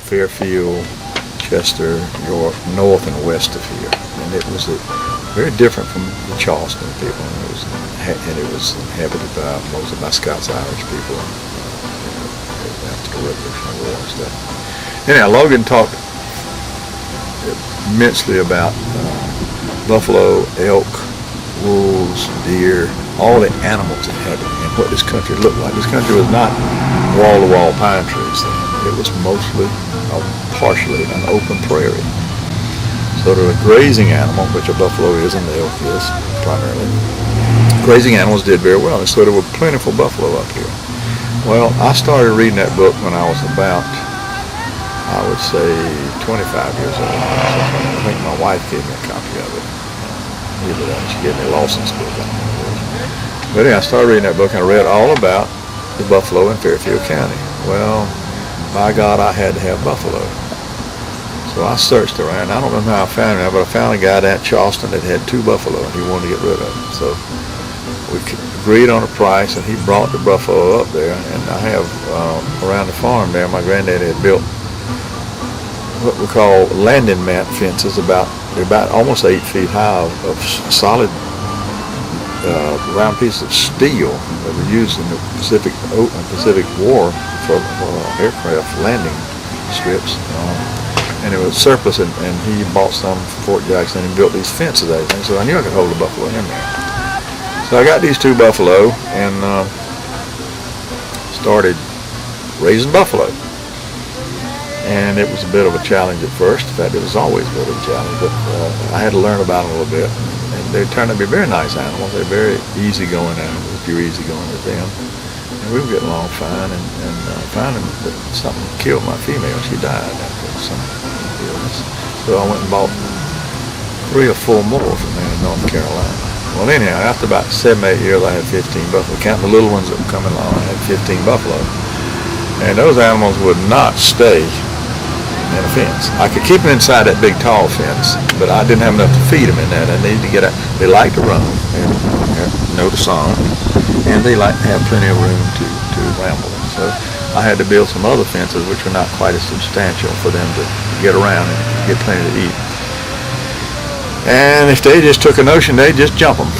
Fairfield, Chester, York, north and west of here, and it was very different from the Charleston people. And it was inhabited mostly by Scots Irish people after the Revolutionary War and stuff. Anyhow, Logan talked immensely about buffalo, elk, wolves, deer, all the animals inhabited and what this country looked like. This country was not wall-to-wall pine trees. It was mostly, partially, an open prairie. So the grazing animal, which a buffalo is and the elk is primarily, grazing animals did very well, and so there were plentiful buffalo up here. Well, I started reading that book when I was about, I would say, 25 years old. I think my wife gave me a copy of it. Either that, she gave me Lawson's book. But anyway, I started reading that book and I read all about the buffalo in Fairfield County. Well, by God, I had to have buffalo. So I searched around. I don't know how I found it, but I found a guy down at Charleston that had 2 buffalo and he wanted to get rid of them. So we agreed on a price and he brought the buffalo up there. And I have around the farm there, my granddaddy had built what we call landing mat fences, they're about almost 8 feet high of solid round pieces of steel that were used in the Pacific War for aircraft landing strips. And it was surplus, and he bought some from Fort Jackson and built these fences and everything. So I knew I could hold a buffalo in there. So I got these 2 buffalo and started raising buffalo. And it was a bit of a challenge at first. In fact, it was always a bit of a challenge, but I had to learn about them a little bit. And they turned out to be very nice animals. They're very easygoing animals if you're easygoing with them. And we were getting along fine, and finding that something killed my female. She died after some illness. So I went and bought 3 or 4 more from there in North Carolina. Well, anyhow, after about 7 or 8 years, I had 15 buffalo. Counting the little ones that were coming along, I had 15 buffalo. And those animals would not stay in a fence. I could keep them inside that big tall fence, but I didn't have enough to feed them in that. I needed to get out. They like to roam and know the song, and they like to have plenty of room to ramble in. So I had to build some other fences which were not quite as substantial for them to get around and get plenty to eat. And if they just took a notion, they'd just jump them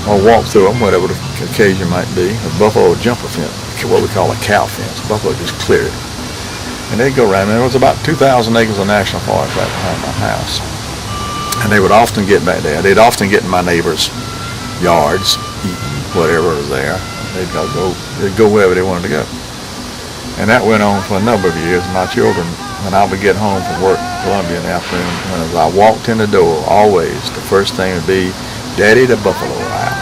or walk through them, whatever the occasion might be. A buffalo would jump a fence, what we call a cow fence. A buffalo just cleared it. And they'd go around, and there was about 2,000 acres of national forest right behind my house. And they would often get back there. They'd often get in my neighbors' yards, eat whatever was there. They'd go wherever they wanted to go. And that went on for a number of years. My children, when I would get home from work in Columbia in the afternoon, when I walked in the door, always the first thing would be, "Daddy, the buffalo are out."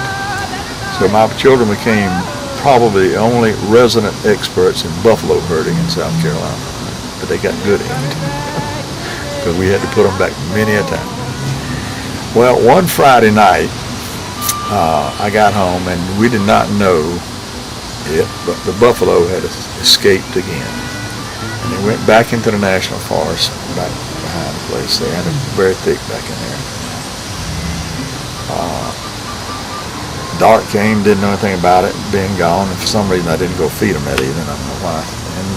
So my children became probably the only resident experts in buffalo herding in South Carolina. But they got good at it because we had to put them back many a time. Well, one Friday night, I got home and we did not know it, but the buffalo had escaped again. And they went back into the national forest back behind the place there, and it was very thick back in there. Dark came, didn't know anything about it, being gone, and for some reason I didn't go feed them that evening, I don't know why. And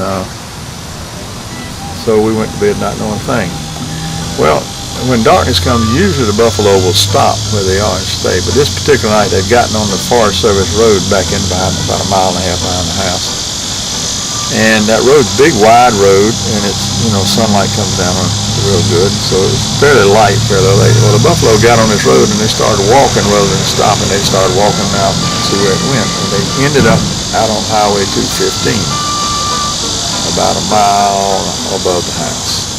so we went to bed not knowing a thing. Well, when darkness comes, usually the buffalo will stop where they are and stay, but this particular night they'd gotten on the Forest Service road back in behind about a mile and a half behind the house. And that road's a big, wide road, and it's, sunlight comes down on it real good, so it was fairly light, fairly late. Well, the buffalo got on this road and they started walking rather than stopping. They started walking out and see where it went. And they ended up out on Highway 215, about a mile above the house.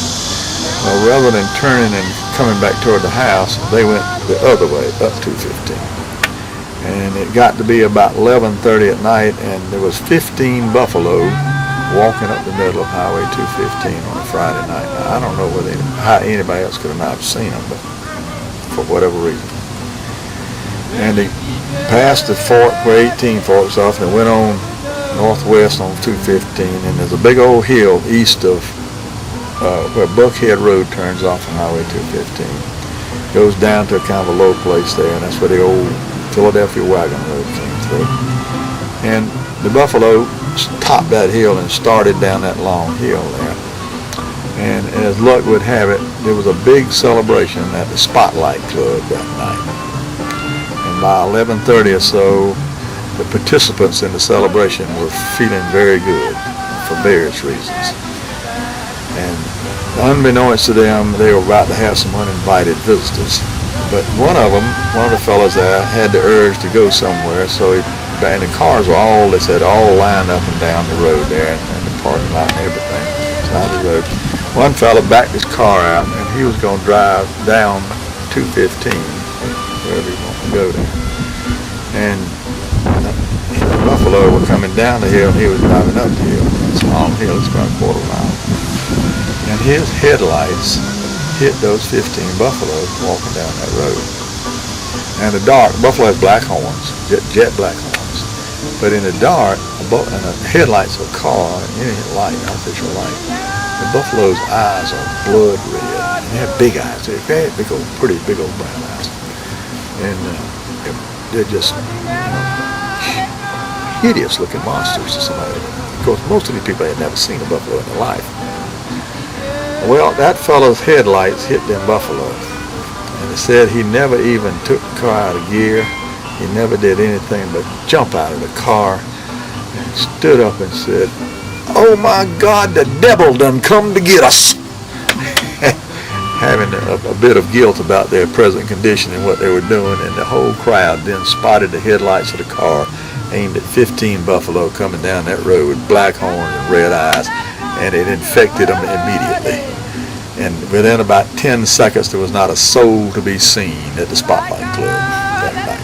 Well, rather than turning and coming back toward the house, they went the other way, up 215. And it got to be about 11:30 at night, and there was 15 buffalo walking up the middle of Highway 215 on a Friday night. Now, I don't know how anybody else could have not seen them, but for whatever reason. And they passed the fork where 18 forks off, and they went on northwest on 215, and there's a big old hill east of where Buckhead Road turns off on Highway 215. Goes down to a kind of a low place there, and that's where the old Philadelphia wagon road came through. And the buffalo topped that hill and started down that long hill there. And as luck would have it, there was a big celebration at the Spotlight Club that night. And by 11:30 or so, the participants in the celebration were feeling very good for various reasons. And unbeknownst to them, they were about to have some uninvited visitors. But one of the fellows there had the urge to go somewhere, so and the cars were all, they said, all lined up and down the road there, and the parking lot and everything, side of the road. One fellow backed his car out, and he was going to drive down 215, wherever he wanted to go there. And the buffalo were coming down the hill, and he was driving up the hill. It's a long hill, it's about a quarter mile. And his headlights hit those 15 buffaloes walking down that road. And the dark, buffalo has black horns, jet black horns. But in the dark, and the headlights of a car, any light, artificial light, the buffalo's eyes are blood red. And they have big eyes. They're big old, pretty big old brown eyes. And they're just hideous looking monsters to somebody. Of course, most of these people had never seen a buffalo in their life. Well, that fellow's headlights hit them buffalo. And it said he never even took the car out of gear. He never did anything but jump out of the car and stood up and said, "Oh my God, the devil done come to get us." Having a bit of guilt about their present condition and what they were doing, and the whole crowd then spotted the headlights of the car aimed at 15 buffalo coming down that road with black horns and red eyes, and it infected them immediately. And within about 10 seconds, there was not a soul to be seen at the Spotlight Club that night.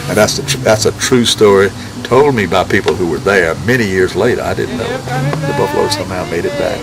And that's a true story told me by people who were there many years later. I didn't know it. The buffalo somehow made it back.